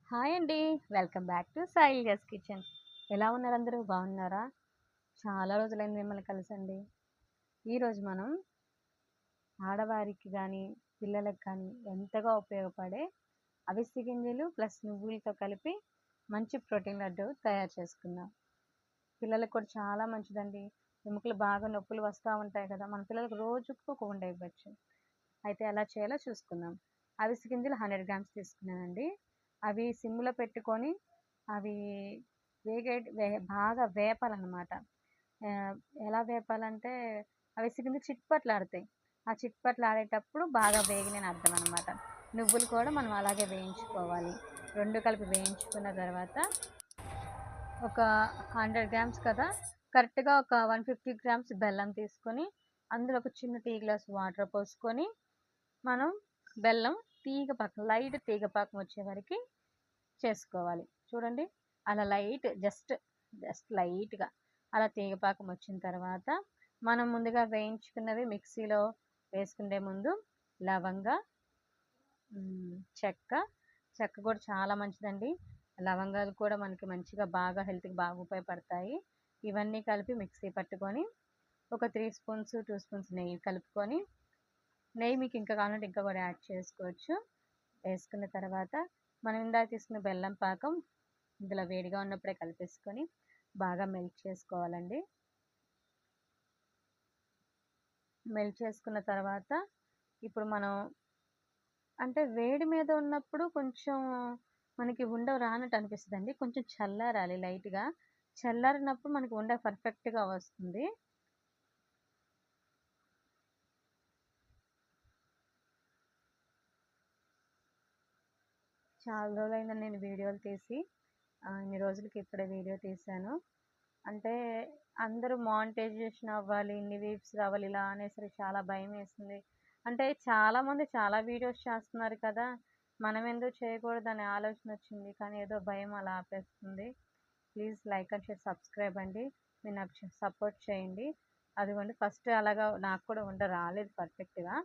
Hi అండి. Welcome back to సాయిల్యాస్ kitchen. ఎలా ఉన్నారు అందరూ? బాగున్నారా? చాలా రోజులైంది మిమ్మల్ని కలిసండి. ఈరోజు మనం ఆడవారికి కానీ, పిల్లలకు కానీ ఎంతగా ఉపయోగపడే అవిసె గింజలు ప్లస్ నువ్వులతో కలిపి మంచి ప్రోటీన్ లడ్డు తయారు చేసుకుందాం. పిల్లలకు కూడా చాలా మంచిదండి. ఎముకలు బాగా నొప్పులు వస్తూ ఉంటాయి కదా! మన పిల్లలకు రోజుకు ఒక ఉండ ఇవ్వచ్చు. అయితే ఎలా చేయాలో చూసుకుందాం. అవిసె గింజలు 100 గ్రామ్స్ తీసుకున్నానండి. అవి సిమ్‌లో పెట్టుకొని అవి బాగా వేపాలన్నమాట. ఆహ్, ఎలా వేపాలంటే అవిసె గింజలు చిట్పట్లాడతాయి. ఆ చిట్పట్లాడేటప్పుడు బాగా వేగినాయని అర్థం అనమాట. నువ్వులు కూడా మనం అలాగే వేయించుకోవాలి. 2 కలిపి వేయించుకున్న తర్వాత ఒక 100 గ్రామ్స్ కదా! కరెక్ట్‌గా ఒక 150 గ్రామ్స్ బెల్లం తీసుకొని, అందులో ఒక చిన్న టీ గ్లాస్ వాటర్ పోసుకొని, మనం బెల్లం లైట్ తీగ పాకం వచ్చే వరకి చేసుకోవాలి. చూడండి అలా జస్ట్ లైట్‌గా అలా తీగ పాకం వచ్చిన తర్వాత, మనం ముందుగా వేయించుకున్నవి మిక్సీలో వేసుకునే ముందు లవంగ, చెక్క, చెక్క కూడా చాలా మంచిదండి. లవంగాలు కూడా మనకి మంచిగా బాగా హెల్త్‌కి బాగా ఉపయోగపడతాయి. ఇవన్నీ కలిపి మిక్సీ పట్టుకొని, ఒక 3 స్పూన్స్, 2 స్పూన్స్ నెయ్యి కలుపుకొని, నెయ్యి మీకు ఇంకా కావాలంటే ఇంకా కూడా యాడ్ చేసుకోవచ్చు. వేసుకున్న తర్వాత మనం ఇందాక తీసుకున్న బెల్లం పాకం ఇందులో వేడిగా ఉన్నప్పుడే కలిపేసుకొని బాగా మెల్ట్ చేసుకోవాలండి. మెల్ట్ చేసుకున్న తర్వాత ఇప్పుడు మనం అంటే వేడి మీద ఉన్నప్పుడు కొంచెం మనకి ఉండ రానట్టు అనిపిస్తదండి. కొంచెం చల్లారాలి లైట్‌గా. చల్లారినప్పుడు మనకి ఉండ పర్ఫెక్ట్‌గా వస్తుంది. చాలా రోజులైందండి నేను వీడియోలు తీసి. ఇన్ని రోజులకి ఇప్పుడే వీడియో తీశాను. అంటే అందరూ మానిటైజేషన్ అవ్వాలి, ఇన్ని వ్యూస్ రావాలి ఇలా అనేసరికి చాలా భయమేసింది. అంటే చాలామంది చాలా వీడియోస్ చేస్తున్నారు కదా! మనం ఎందుకు చేయకూడదనే ఆలోచన వచ్చింది. కానీ ఏదో భయం అలా ఆపేస్తుంది. Please like and share, subscribe అండి. మీరు నాకు సపోర్ట్ చేయండి. అదిగోండి ఫస్ట్ అలాగా నాకు కూడా ఉండ రాలేదు పర్ఫెక్ట్‌గా.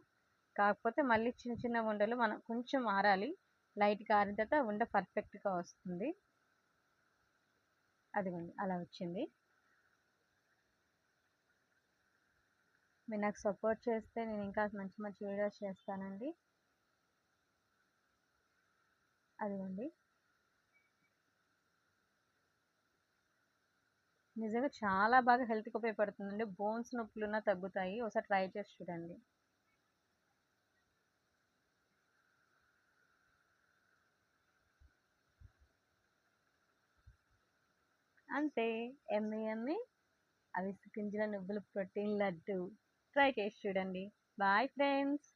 కాకపోతే మళ్ళీ చిన్న చిన్న ఉండలు మనం కొంచెం ఆరాలి. లైట్‌గా ఆరిన తర్వాత ఉండ పర్ఫెక్ట్‌గా వస్తుంది. అదిగోండి అలా వచ్చింది. మీరు నాకు సపోర్ట్ చేస్తే నేను ఇంకా మంచి మంచి వీడియోస్ చేస్తానండి. అదిగోండి. నిజంగా చాలా బాగా హెల్త్‌కి ఉపయోగపడుతుందండి. బోన్స్ నొప్పులున్నా తగ్గుతాయి. ఒకసారి ట్రై చేసి చూడండి. అంతే. యమ్మీ యమ్మీ అవిసె గింజల నువ్వుల ప్రోటీన్ లడ్డు. ట్రై చేసి చూడండి. Bye friends.